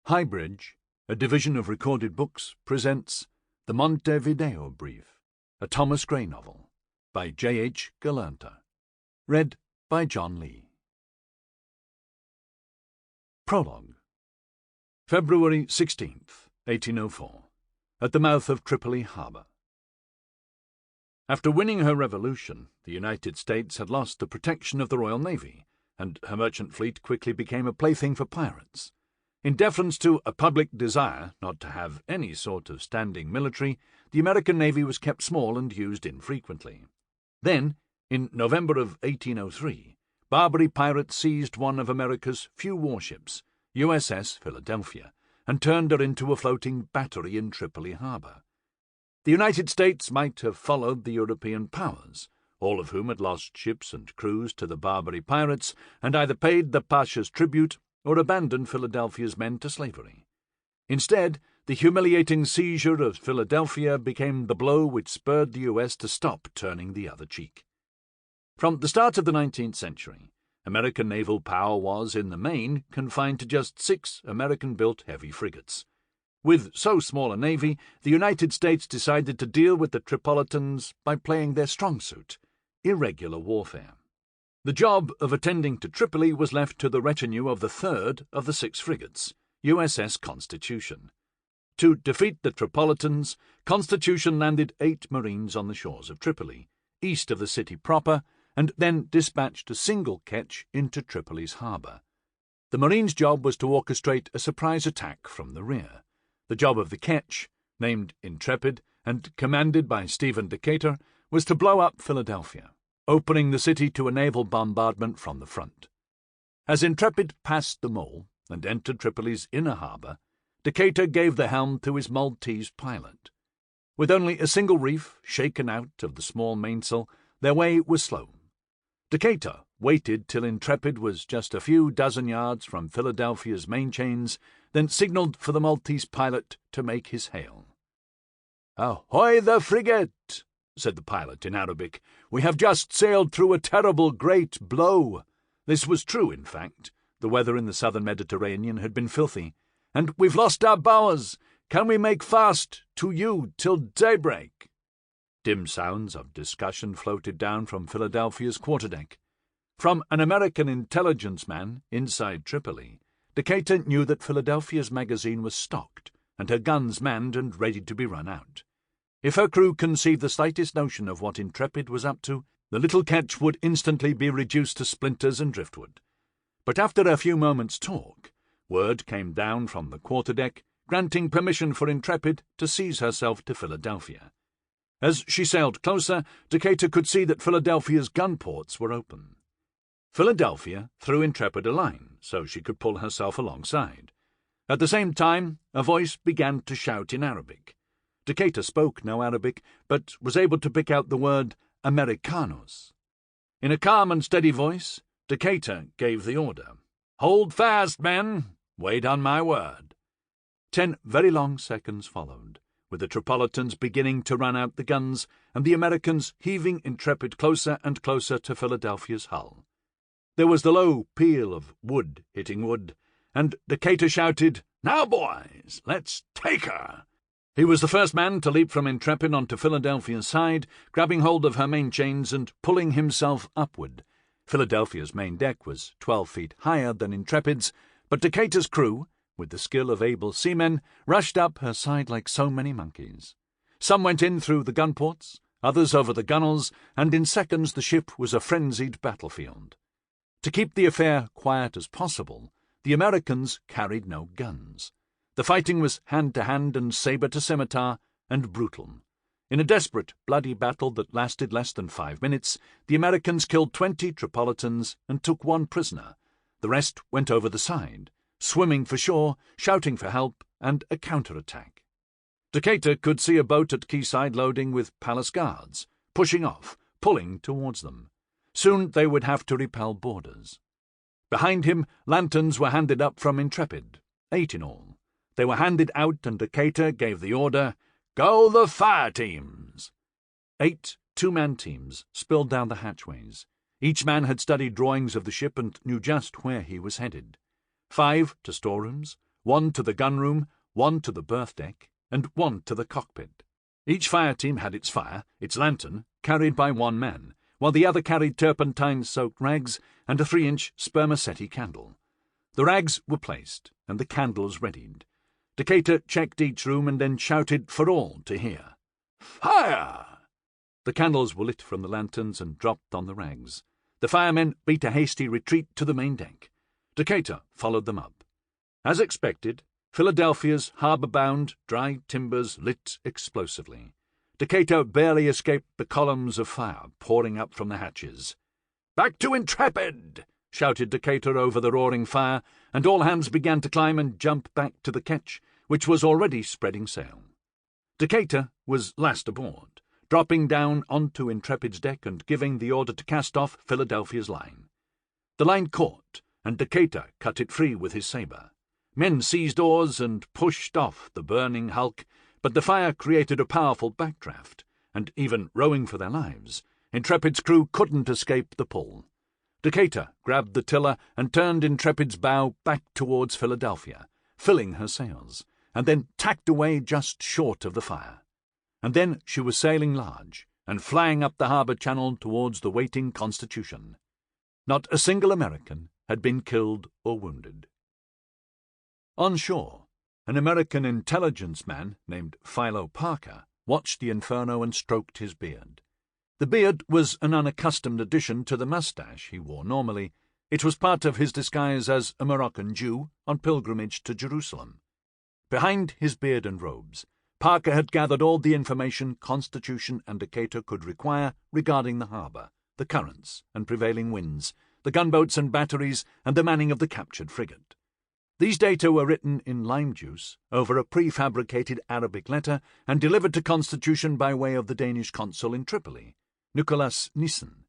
HighBridge, a division of Recorded Books, presents The Montevideo Brief, a Thomas Gray novel, by J.H. Gelernter. Read by John Lee. Prologue. February 16th, 1804, at the mouth of Tripoli harbour. After winning her revolution, the United States had lost the protection of the Royal Navy, and her merchant fleet quickly became a plaything for pirates. In deference to a public desire not to have any sort of standing military, the American Navy was kept small and used infrequently. Then, in November of 1803, Barbary pirates seized one of America's few warships, USS Philadelphia, and turned her into a floating battery in Tripoli harbour. The United States might have followed the European powers, all of whom had lost ships and crews to the Barbary pirates, and either paid the Pasha's tribute or abandoned Philadelphia's men to slavery. Instead, the humiliating seizure of Philadelphia became the blow which spurred the U.S. to stop turning the other cheek. From the start of the 19th century, American naval power was, in the main, confined to just 6 American-built heavy frigates. With so small a navy, the United States decided to deal with the Tripolitans by playing their strong suit, irregular warfare. The job of attending to Tripoli was left to the retinue of the 3rd of the 6 frigates, USS Constitution. To defeat the Tripolitans, Constitution landed 8 Marines on the shores of Tripoli, east of the city proper, and then dispatched a single ketch into Tripoli's harbour. The Marines' job was to orchestrate a surprise attack from the rear. The job of the ketch, named Intrepid and commanded by Stephen Decatur, was to blow up Philadelphia, opening the city to a naval bombardment from the front. As Intrepid passed the mole and entered Tripoli's inner harbour, Decatur gave the helm to his Maltese pilot. With only a single reef shaken out of the small mainsail, their way was slow. Decatur waited till Intrepid was just a few dozen yards from Philadelphia's main chains, then signalled for the Maltese pilot to make his hail. "Ahoy the frigate!" said the pilot in Arabic. "We have just sailed through a terrible great blow." This was true, in fact. The weather in the southern Mediterranean had been filthy. "And we've lost our bowers. Can we make fast to you till daybreak?" Dim sounds of discussion floated down from Philadelphia's quarterdeck. From an American intelligence man inside Tripoli, Decatur knew that Philadelphia's magazine was stocked and her guns manned and ready to be run out. If her crew conceived the slightest notion of what Intrepid was up to, the little ketch would instantly be reduced to splinters and driftwood. But after a few moments' talk, word came down from the quarterdeck granting permission for Intrepid to seize herself to Philadelphia. As she sailed closer, Decatur could see that Philadelphia's gun ports were open. Philadelphia threw Intrepid a line so she could pull herself alongside. At the same time, a voice began to shout in Arabic. Decatur spoke no Arabic, but was able to pick out the word Americanos. In a calm and steady voice, Decatur gave the order. "Hold fast, men! Wait on my word." 10 very long seconds followed, with the Tripolitans beginning to run out the guns and the Americans heaving Intrepid closer and closer to Philadelphia's hull. There was the low peal of wood hitting wood, and Decatur shouted, "Now, boys, let's take her!" He was the first man to leap from Intrepid onto Philadelphia's side, grabbing hold of her main chains and pulling himself upward. Philadelphia's main deck was 12 feet higher than Intrepid's, but Decatur's crew, with the skill of able seamen, rushed up her side like so many monkeys. Some went in through the gun ports, others over the gunwales, and in seconds the ship was a frenzied battlefield. To keep the affair quiet as possible, the Americans carried no guns. The fighting was hand-to-hand and sabre-to-scimitar, and brutal. In a desperate, bloody battle that lasted less than 5 minutes, the Americans killed 20 Tripolitans and took 1 prisoner. The rest went over the side, swimming for shore, shouting for help, and a counter-attack. Decatur could see a boat at quayside loading with palace guards, pushing off, pulling towards them. Soon they would have to repel boarders. Behind him, lanterns were handed up from Intrepid, 8 in all. They were handed out and Decatur gave the order, "Go the fire teams!" 8 two-man teams spilled down the hatchways. Each man had studied drawings of the ship and knew just where he was headed. 5 to storerooms, one to the gunroom, one to the berth deck, and one to the cockpit. Each fire team had its fire, its lantern, carried by one man, while the other carried turpentine-soaked rags and a 3-inch spermaceti candle. The rags were placed, and the candles readied. Decatur checked each room and then shouted for all to hear. "Fire!" The candles were lit from the lanterns and dropped on the rags. The firemen beat a hasty retreat to the main deck. Decatur followed them up. As expected, Philadelphia's harbour-bound dry timbers lit explosively. Decatur barely escaped the columns of fire pouring up from the hatches. "Back to Intrepid!" shouted Decatur over the roaring fire, and all hands began to climb and jump back to the ketch, which was already spreading sail. Decatur was last aboard, dropping down onto Intrepid's deck and giving the order to cast off Philadelphia's line. The line caught, and Decatur cut it free with his sabre. Men seized oars and pushed off the burning hulk, but the fire created a powerful backdraft, and even rowing for their lives, Intrepid's crew couldn't escape the pull. Decatur grabbed the tiller and turned Intrepid's bow back towards Philadelphia, filling her sails, and then tacked away just short of the fire. And then she was sailing large and flying up the harbour channel towards the waiting Constitution. Not a single American had been killed or wounded. On shore, an American intelligence man named Philo Parker watched the inferno and stroked his beard. The beard was an unaccustomed addition to the moustache he wore normally. It was part of his disguise as a Moroccan Jew on pilgrimage to Jerusalem. Behind his beard and robes, Parker had gathered all the information Constitution and Decatur could require regarding the harbour, the currents and prevailing winds, the gunboats and batteries, and the manning of the captured frigate. These data were written in lime juice over a prefabricated Arabic letter and delivered to Constitution by way of the Danish consul in Tripoli, Nicholas Nissen.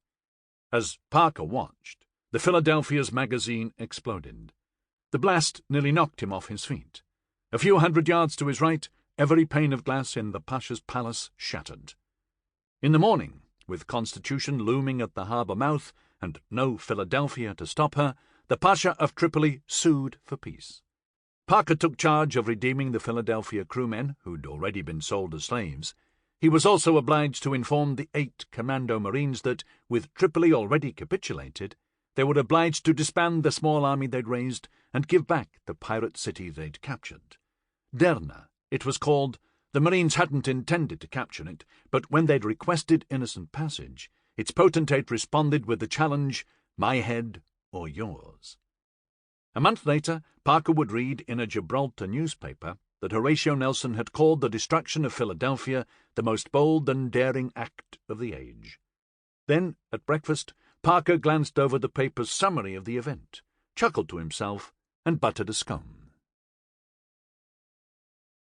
As Parker watched, the Philadelphia's magazine exploded. The blast nearly knocked him off his feet. A few hundred yards to his right, every pane of glass in the Pasha's palace shattered. In the morning, with Constitution looming at the harbour mouth and no Philadelphia to stop her, the Pasha of Tripoli sued for peace. Parker took charge of redeeming the Philadelphia crewmen, who'd already been sold as slaves. He was also obliged to inform the 8 commando marines that, with Tripoli already capitulated, they were obliged to disband the small army they'd raised and give back the pirate city they'd captured. Derna, it was called. The Marines hadn't intended to capture it, but when they'd requested innocent passage, its potentate responded with the challenge, "My head or yours." A month later, Parker would read in a Gibraltar newspaper that Horatio Nelson had called the destruction of Philadelphia the most bold and daring act of the age. Then, at breakfast, Parker glanced over the paper's summary of the event, chuckled to himself, and buttered a scone.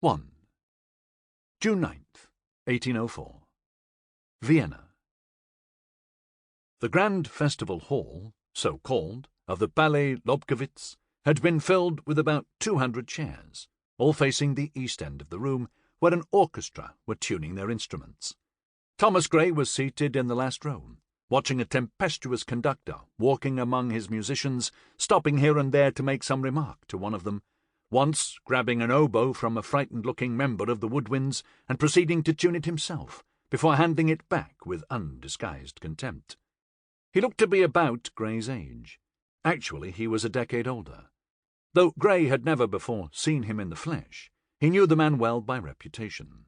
1. June 9th, 1804. Vienna. The Grand Festival Hall, so called, of the Palais Lobkowitz, had been filled with about 200 chairs, all facing the east end of the room, where an orchestra were tuning their instruments. Thomas Gray was seated in the last row, watching a tempestuous conductor walking among his musicians, stopping here and there to make some remark to one of them, once grabbing an oboe from a frightened-looking member of the woodwinds and proceeding to tune it himself, before handing it back with undisguised contempt. He looked to be about Gray's age. Actually, he was a decade older. Though Gray had never before seen him in the flesh, he knew the man well by reputation.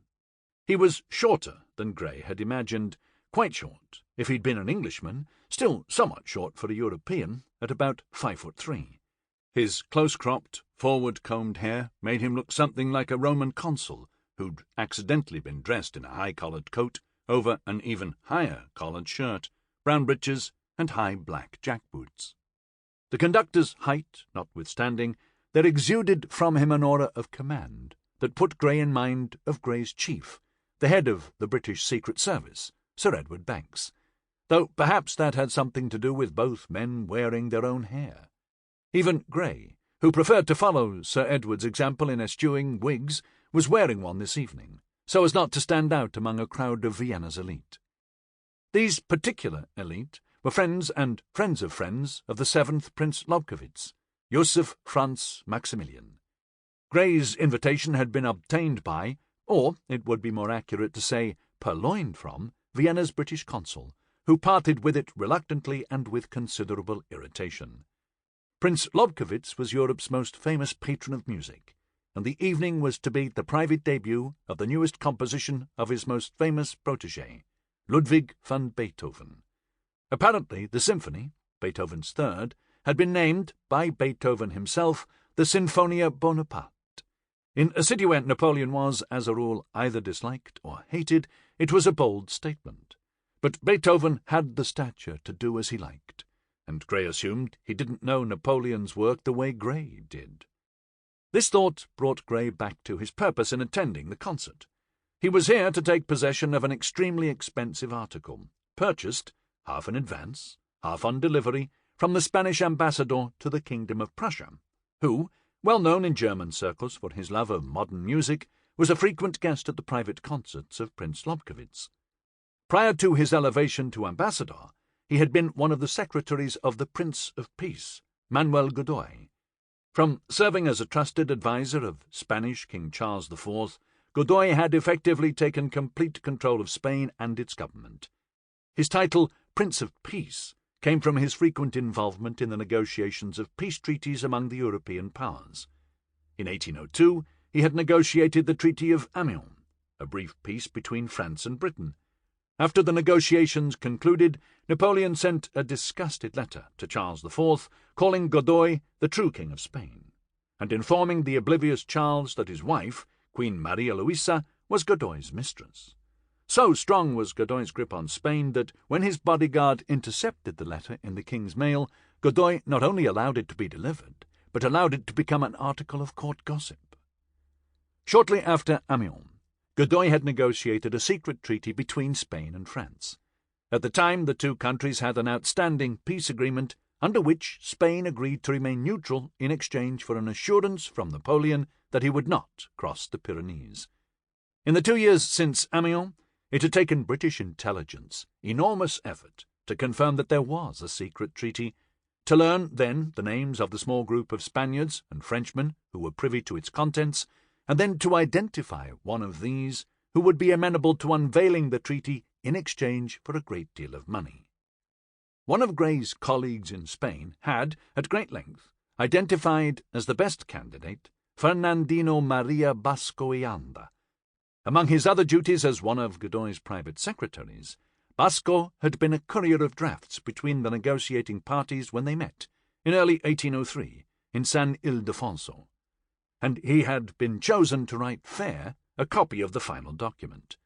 He was shorter than Gray had imagined, quite short if he'd been an Englishman, still somewhat short for a European, at about 5'3". His close-cropped, forward-combed hair made him look something like a Roman consul who'd accidentally been dressed in a high-collared coat over an even higher-collared shirt, brown breeches, and high black jackboots. The conductor's height notwithstanding, there exuded from him an aura of command that put Gray in mind of Gray's chief, the head of the British Secret Service, Sir Edward Banks, though perhaps that had something to do with both men wearing their own hair. Even Gray, who preferred to follow Sir Edward's example in eschewing wigs, was wearing one this evening, so as not to stand out among a crowd of Vienna's elite. These particular elite were friends and friends of the 7th Prince Lobkowitz, Joseph Franz Maximilian. Grey's invitation had been obtained by, or it would be more accurate to say purloined from, Vienna's British consul, who parted with it reluctantly and with considerable irritation. Prince Lobkowitz was Europe's most famous patron of music, and the evening was to be the private debut of the newest composition of his most famous protégé, Ludwig van Beethoven. Apparently the symphony, Beethoven's third, had been named, by Beethoven himself, the Sinfonia Bonaparte. In a city where Napoleon was, as a rule, either disliked or hated, it was a bold statement. But Beethoven had the stature to do as he liked, and Grey assumed he didn't know Napoleon's work the way Grey did. This thought brought Grey back to his purpose in attending the concert. He was here to take possession of an extremely expensive article, purchased, half in advance, half on delivery, from the Spanish ambassador to the Kingdom of Prussia, who, well known in German circles for his love of modern music, was a frequent guest at the private concerts of Prince Lobkowitz. Prior to his elevation to ambassador, he had been one of the secretaries of the Prince of Peace, Manuel Godoy. From serving as a trusted adviser of Spanish King Charles IV, Godoy had effectively taken complete control of Spain and its government. His title, Prince of Peace, came from his frequent involvement in the negotiations of peace treaties among the European powers. In 1802, he had negotiated the Treaty of Amiens, a brief peace between France and Britain. After the negotiations concluded, Napoleon sent a disgusted letter to Charles IV, calling Godoy the true King of Spain, and informing the oblivious Charles that his wife, Queen Maria Luisa, was Godoy's mistress. So strong was Godoy's grip on Spain that when his bodyguard intercepted the letter in the king's mail, Godoy not only allowed it to be delivered, but allowed it to become an article of court gossip. Shortly after Amiens, Godoy had negotiated a secret treaty between Spain and France. At the time, the two countries had an outstanding peace agreement under which Spain agreed to remain neutral in exchange for an assurance from Napoleon that he would not cross the Pyrenees. In the 2 years since Amiens, it had taken British intelligence enormous effort to confirm that there was a secret treaty, to learn then the names of the small group of Spaniards and Frenchmen who were privy to its contents, and then to identify one of these who would be amenable to unveiling the treaty in exchange for a great deal of money. One of Grey's colleagues in Spain had, at great length, identified as the best candidate Fernandino Maria Basco y Anda. Among his other duties as one of Godoy's private secretaries, Basco had been a courier of drafts between the negotiating parties when they met, in early 1803, in San Ildefonso, and he had been chosen to write fair a copy of the final document.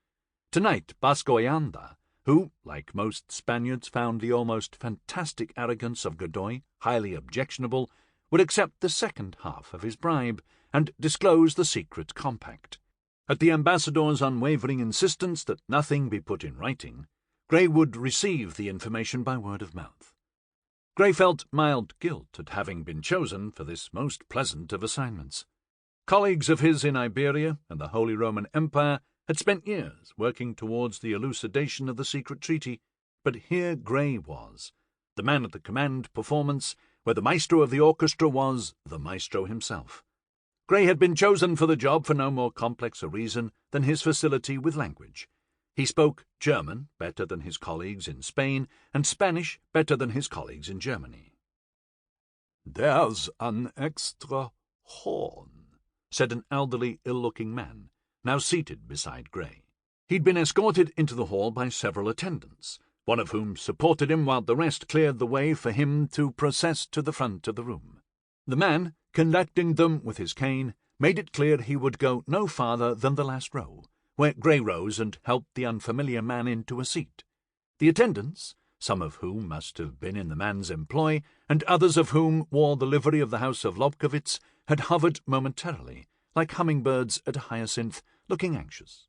Tonight, Basco y Anda, who, like most Spaniards, found the almost fantastic arrogance of Godoy highly objectionable, would accept the second half of his bribe and disclose the secret compact. At the ambassador's unwavering insistence that nothing be put in writing, Grey would receive the information by word of mouth. Grey felt mild guilt at having been chosen for this most pleasant of assignments. Colleagues of his in Iberia and the Holy Roman Empire had spent years working towards the elucidation of the secret treaty, but here Grey was, the man at the command performance, where the maestro of the orchestra was the maestro himself. Grey had been chosen for the job for no more complex a reason than his facility with language. He spoke German better than his colleagues in Spain, and Spanish better than his colleagues in Germany. "There's an extra horn," said an elderly, ill-looking man, now seated beside Grey. He'd been escorted into the hall by several attendants, one of whom supported him while the rest cleared the way for him to process to the front of the room. The man, conducting them with his cane, made it clear he would go no farther than the last row, where Grey rose and helped the unfamiliar man into a seat. The attendants, some of whom must have been in the man's employ, and others of whom wore the livery of the House of Lobkowitz, had hovered momentarily, like hummingbirds at a hyacinth, looking anxious.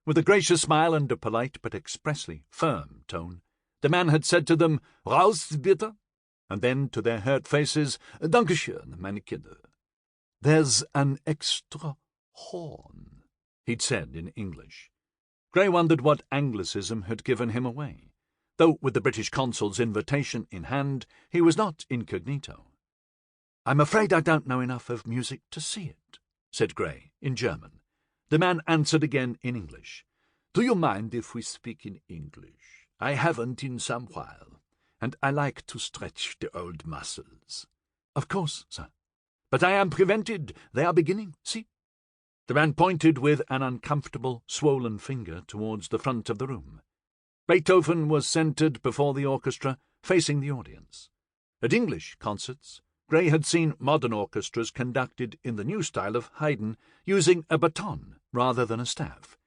With a gracious smile and a polite but expressly firm tone, the man had said to them, "Raus, bitte," and then to their hurt faces, "Danke schön, meine Kinder." "There's an extra horn," he'd said in English. Grey wondered what Anglicism had given him away, though with the British consul's invitation in hand he was not incognito. "I'm afraid I don't know enough of music to see it," said Grey, in German. The man answered again in English. "Do you mind if we speak in English? I haven't in some while, and I like to stretch the old muscles." "Of course, sir." "But I am prevented. They are beginning. See." The man pointed with an uncomfortable, swollen finger towards the front of the room. Beethoven was centred before the orchestra, facing the audience. At English concerts, Grey had seen modern orchestras conducted in the new style of Haydn, using a baton rather than a staff.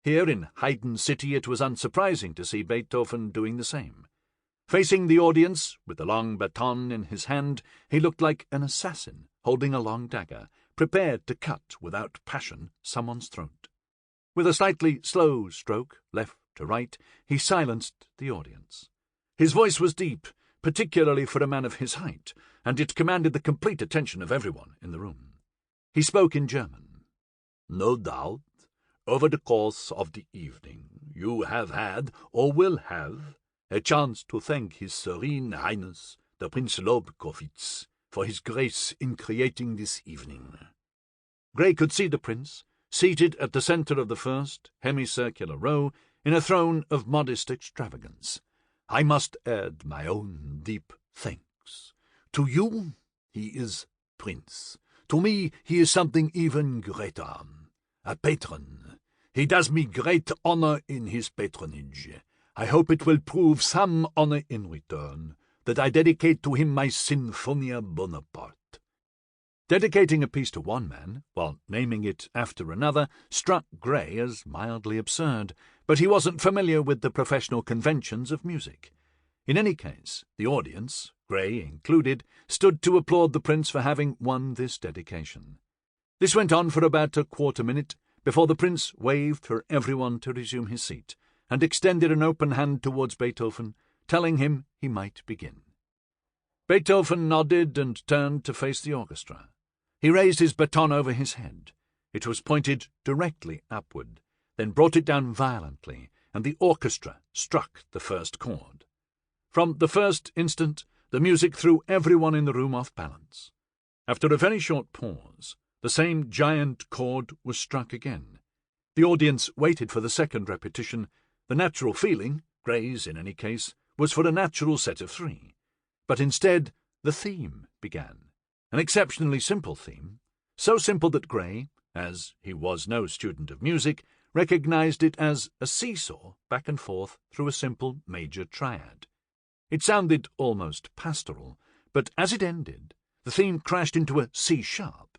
Here in Haydn City it was unsurprising to see Beethoven doing the same. Facing the audience, with the long baton in his hand, he looked like an assassin holding a long dagger, prepared to cut without passion someone's throat. With a slightly slow stroke, left to right, he silenced the audience. His voice was deep, particularly for a man of his height, and it commanded the complete attention of everyone in the room. He spoke in German. "No doubt, over the course of the evening, you have had, or will have, a chance to thank His Serene Highness, the Prince Lobkowitz, for his grace in creating this evening." Grey could see the prince, seated at the centre of the first semicircular row, in a throne of modest extravagance. "I must add my own deep thanks. To you, he is prince. To me, he is something even greater, a patron. He does me great honour in his patronage. I hope it will prove some honour in return, that I dedicate to him my Sinfonia Bonaparte." Dedicating a piece to one man, while naming it after another, struck Grey as mildly absurd, but he wasn't familiar with the professional conventions of music. In any case, the audience, Grey included, stood to applaud the prince for having won this dedication. This went on for about a quarter-minute before the prince waved for everyone to resume his seat, and extended an open hand towards Beethoven, telling him he might begin. Beethoven nodded and turned to face the orchestra. He raised his baton over his head. It was pointed directly upward, then brought it down violently, and the orchestra struck the first chord. From the first instant, the music threw everyone in the room off balance. After a very short pause, the same giant chord was struck again. The audience waited for the second repetition. The natural feeling, Grey's in any case, was for a natural set of three. But instead, the theme began. An exceptionally simple theme, so simple that Grey, as he was no student of music, recognized it as a seesaw back and forth through a simple major triad. It sounded almost pastoral, but as it ended, the theme crashed into a C-sharp.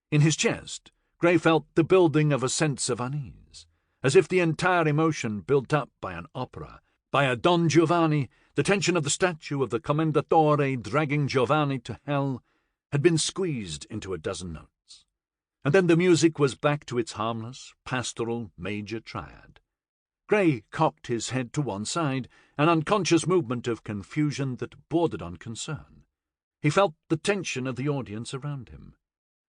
In his chest, Grey felt the building of a sense of unease, as if the entire emotion built up by an opera, by a Don Giovanni, the tension of the statue of the Commendatore dragging Giovanni to hell, had been squeezed into a dozen notes. And then the music was back to its harmless, pastoral major triad. Grey cocked his head to one side, an unconscious movement of confusion that bordered on concern. He felt the tension of the audience around him.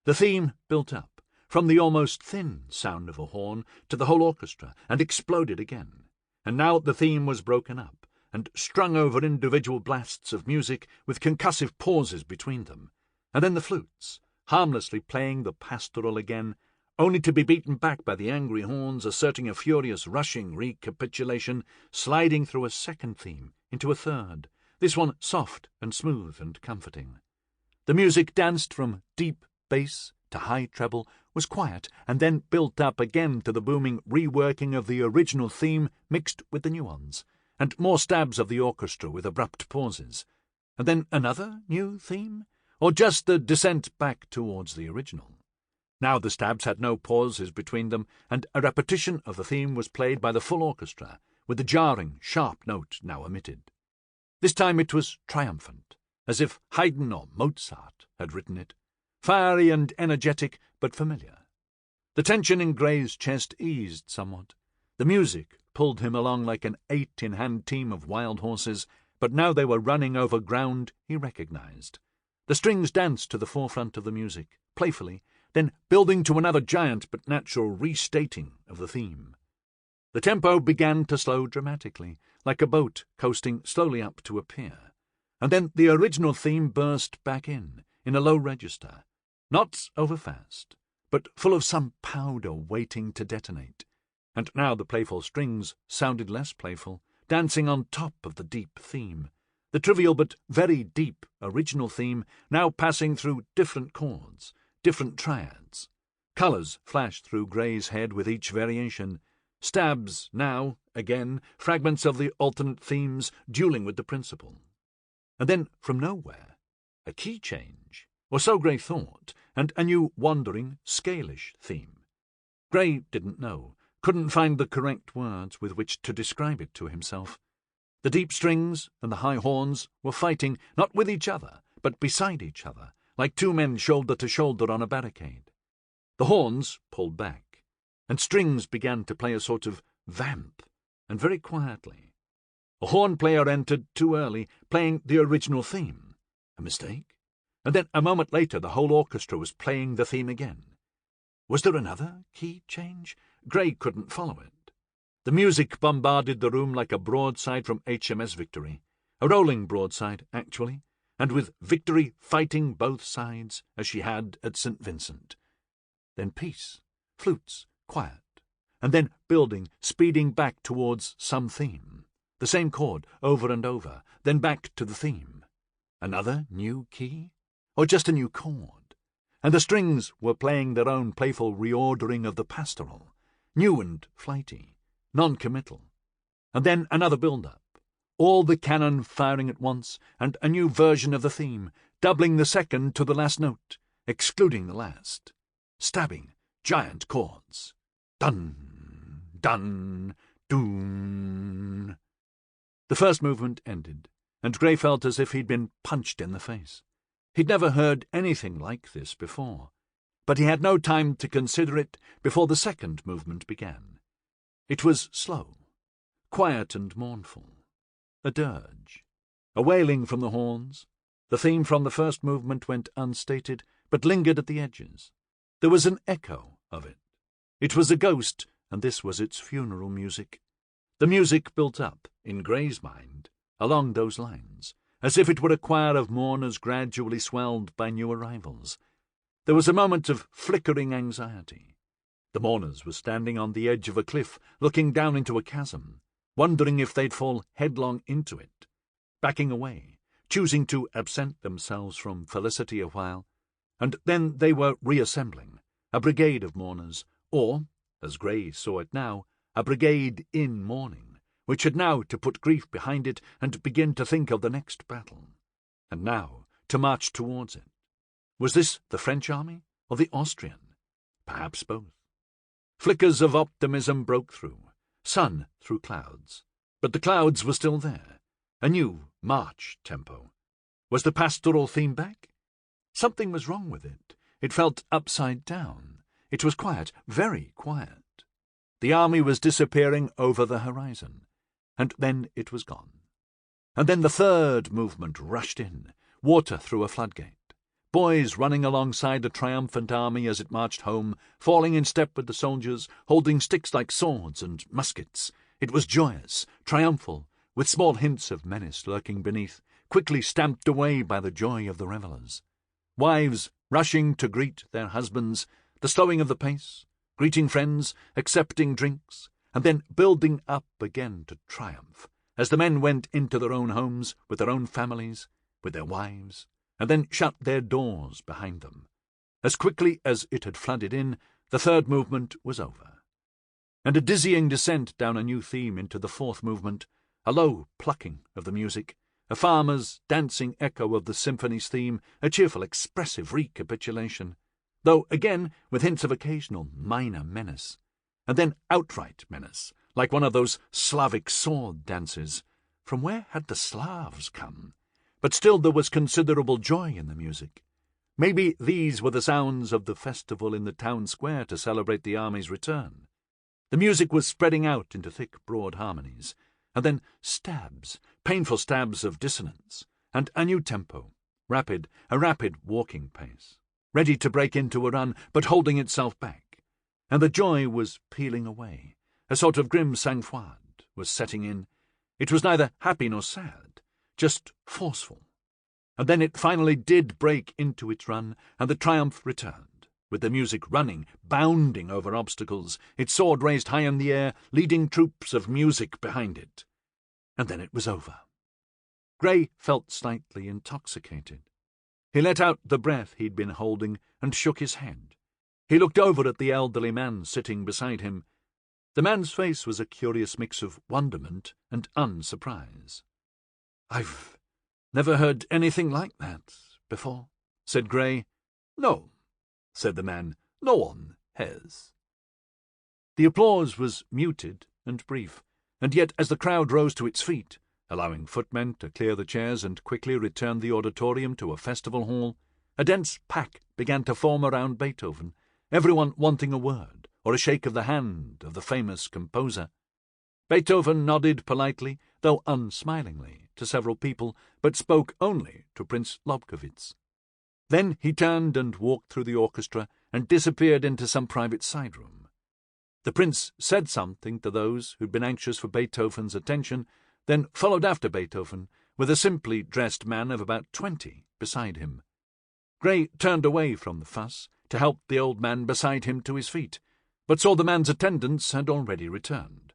The theme built up, from the almost thin sound of a horn to the whole orchestra, and exploded again. And now the theme was broken up, and strung over individual blasts of music with concussive pauses between them, and then the flutes, harmlessly playing the pastoral again, only to be beaten back by the angry horns asserting a furious rushing recapitulation, sliding through a second theme into a third, this one soft and smooth and comforting. The music danced from deep bass to high treble, was quiet, and then built up again to the booming reworking of the original theme mixed with the new ones, and more stabs of the orchestra with abrupt pauses, and then another new theme, or just the descent back towards the original. Now the stabs had no pauses between them, and a repetition of the theme was played by the full orchestra, with the jarring, sharp note now omitted. This time it was triumphant, as if Haydn or Mozart had written it, fiery and energetic, but familiar. The tension in Grey's chest eased somewhat. The music pulled him along like an 8-in-hand team of wild horses, but now they were running over ground he recognized. The strings danced to the forefront of the music, playfully, then building to another giant but natural restating of the theme. The tempo began to slow dramatically, like a boat coasting slowly up to a pier, and then the original theme burst back in a low register, not overfast, but full of some powder waiting to detonate. And now the playful strings sounded less playful, dancing on top of the deep theme. The trivial but very deep original theme now passing through different chords, different triads. Colours flashed through Grey's head with each variation. Stabs now, again, fragments of the alternate themes duelling with the principal. And then, from nowhere, a key change, or so Grey thought, and a new wandering, scalish theme. Grey didn't know, couldn't find the correct words with which to describe it to himself. The deep strings and the high horns were fighting not with each other, but beside each other, like two men shoulder to shoulder on a barricade. The horns pulled back, and strings began to play a sort of vamp, and very quietly. A horn player entered too early, playing the original theme. A mistake? And then a moment later the whole orchestra was playing the theme again. Was there another key change? Grey couldn't follow it. The music bombarded the room like a broadside from HMS Victory. A rolling broadside, actually, and with Victory fighting both sides, as she had at St. Vincent. Then peace, flutes, quiet, and then building, speeding back towards some theme. The same chord, over and over, then back to the theme. Another new key? Or just a new chord? And the strings were playing their own playful reordering of the pastoral, new and flighty, non-committal. And then another build-up, all the cannon firing at once, and a new version of the theme, doubling the second to the last note, excluding the last. Stabbing, giant chords. Dun, dun, doon. The first movement ended, and Grey felt as if he'd been punched in the face. He'd never heard anything like this before, but he had no time to consider it before the second movement began. It was slow, quiet and mournful, a dirge, a wailing from the horns. The theme from the first movement went unstated, but lingered at the edges. There was an echo of it. It was a ghost, and this was its funeral music. The music built up, in Grey's mind, along those lines, as if it were a choir of mourners gradually swelled by new arrivals. There was a moment of flickering anxiety. The mourners were standing on the edge of a cliff, looking down into a chasm, wondering if they'd fall headlong into it, backing away, choosing to absent themselves from felicity a while, and then they were reassembling, a brigade of mourners, or, as Grey saw it now, a brigade in mourning, which had now to put grief behind it and begin to think of the next battle, and now to march towards it. Was this the French army or the Austrian? Perhaps both. Flickers of optimism broke through, sun through clouds, but the clouds were still there, a new march tempo. Was the pastoral theme back? Something was wrong with it. It felt upside down. It was quiet, very quiet. The army was disappearing over the horizon, and then it was gone. And then the third movement rushed in, water through a floodgate. Boys running alongside a triumphant army as it marched home, falling in step with the soldiers, holding sticks like swords and muskets. It was joyous, triumphal, with small hints of menace lurking beneath, quickly stamped away by the joy of the revellers. Wives rushing to greet their husbands, the slowing of the pace, greeting friends, accepting drinks, and then building up again to triumph, as the men went into their own homes, with their own families, with their wives, and then shut their doors behind them. As quickly as it had flooded in, the third movement was over. And a dizzying descent down a new theme into the fourth movement, a low plucking of the music, a farmer's dancing echo of the symphony's theme, a cheerful, expressive recapitulation, though again with hints of occasional minor menace, and then outright menace, like one of those Slavic sword dances. From where had the Slavs come? But still there was considerable joy in the music. Maybe these were the sounds of the festival in the town square to celebrate the army's return. The music was spreading out into thick, broad harmonies, and then stabs, painful stabs of dissonance, and a new tempo, a rapid walking pace, ready to break into a run, but holding itself back. And the joy was peeling away. A sort of grim sang-froid was setting in. It was neither happy nor sad, just forceful. And then it finally did break into its run, and the triumph returned. with the music running, bounding over obstacles, its sword raised high in the air, leading troops of music behind it. And then it was over. Grey felt slightly intoxicated. He let out the breath he'd been holding and shook his head. He looked over at the elderly man sitting beside him. The man's face was a curious mix of wonderment and unsurprise. "I've never heard anything like that before," said Grey. "No," said the man, "no one has." The applause was muted and brief, and yet as the crowd rose to its feet, allowing footmen to clear the chairs and quickly return the auditorium to a festival hall, a dense pack began to form around Beethoven, everyone wanting a word or a shake of the hand of the famous composer. Beethoven nodded politely, though unsmilingly, to several people, but spoke only to Prince Lobkowitz. Then he turned and walked through the orchestra and disappeared into some private side room. The prince said something to those who'd been anxious for Beethoven's attention, then followed after Beethoven, with a simply dressed man of about 20 beside him. Grey turned away from the fuss to help the old man beside him to his feet, but saw the man's attendants had already returned.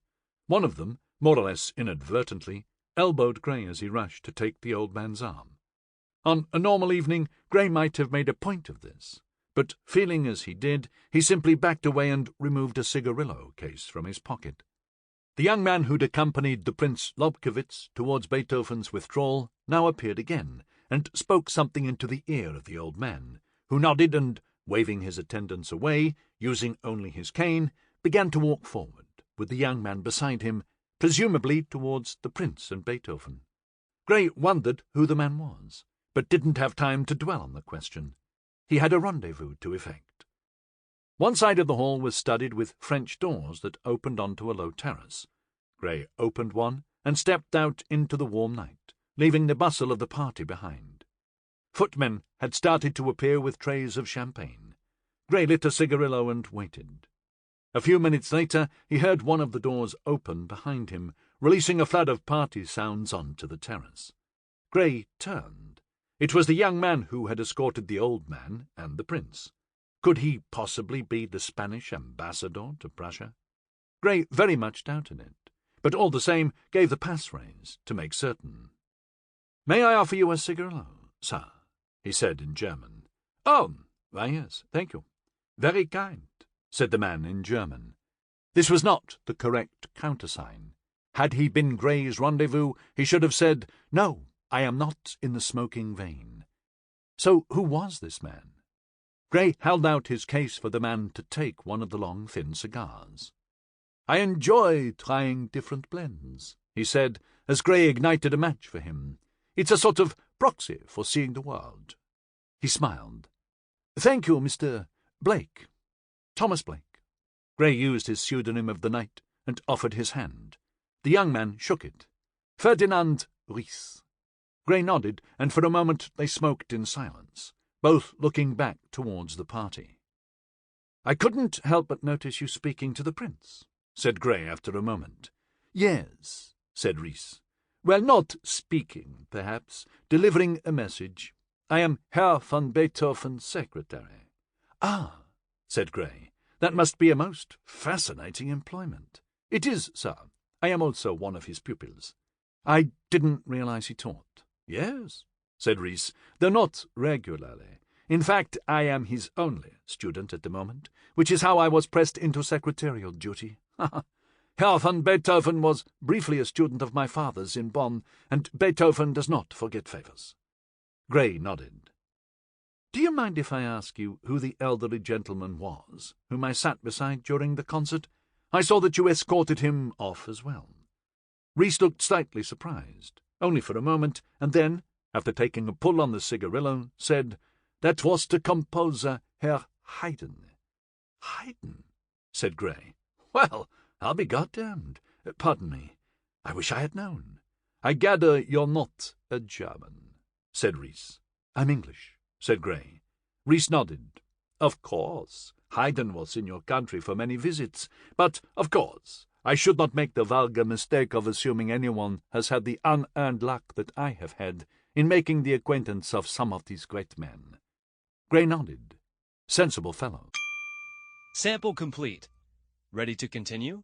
One of them, more or less inadvertently, elbowed Grey as he rushed to take the old man's arm. On a normal evening, Grey might have made a point of this, but feeling as he did, he simply backed away and removed a cigarillo case from his pocket. The young man who'd accompanied the Prince Lobkowitz towards Beethoven's withdrawal now appeared again, and spoke something into the ear of the old man, who nodded and, waving his attendants away, using only his cane, began to walk forward, with the young man beside him, presumably towards the prince and Beethoven. Grey wondered who the man was, but didn't have time to dwell on the question. He had a rendezvous to effect. One side of the hall was studded with French doors that opened onto a low terrace. Grey opened one and stepped out into the warm night, leaving the bustle of the party behind. Footmen had started to appear with trays of champagne. Grey lit a cigarillo and waited. A few minutes later he heard one of the doors open behind him, releasing a flood of party sounds onto the terrace. Grey turned. It was the young man who had escorted the old man and the prince. Could he possibly be the Spanish ambassador to Prussia? Grey very much doubted it, but all the same gave the passphrase to make certain. "May I offer you a cigarillo, sir?" he said in German. "Oh, why yes, thank you. Very kind," said the man in German. This was not the correct countersign. Had he been Grey's rendezvous, he should have said, "No, I am not in the smoking vein." So who was this man? Grey held out his case for the man to take one of the long, thin cigars. "I enjoy trying different blends," he said, as Grey ignited a match for him. "It's a sort of proxy for seeing the world." He smiled. "Thank you, Mr. Blake. Thomas Blake." Grey used his pseudonym of the night and offered his hand. The young man shook it. "Ferdinand Ruse." Grey nodded, and for a moment they smoked in silence, both looking back towards the party. "I couldn't help but notice you speaking to the prince," said Grey after a moment. "Yes," said Rhys. "Well, not speaking, perhaps, delivering a message. I am Herr von Beethoven's secretary." "Ah," said Grey, "that must be a most fascinating employment." "It is, sir. I am also one of his pupils." "I didn't realize he taught." "Yes," said Rhys, "though not regularly. In fact, I am his only student at the moment, which is how I was pressed into secretarial duty. Herr von Beethoven was briefly a student of my father's in Bonn, and Beethoven does not forget favours." Grey nodded. "Do you mind if I ask you who the elderly gentleman was whom I sat beside during the concert? I saw that you escorted him off as well." Rhys looked slightly surprised, only for a moment, and then, after taking a pull on the cigarillo, said, "That was the composer Herr Haydn." "Haydn?" said Grey. "Well, I'll be goddamned. Pardon me. I wish I had known." "I gather you're not a German," said Rhys. "I'm English," said Grey. Rhys nodded. "Of course, Haydn was in your country for many visits, but, of course, I should not make the vulgar mistake of assuming anyone has had the unearned luck that I have had in making the acquaintance of some of these great men." Grey nodded. Sensible fellow. Sample complete. Ready to continue?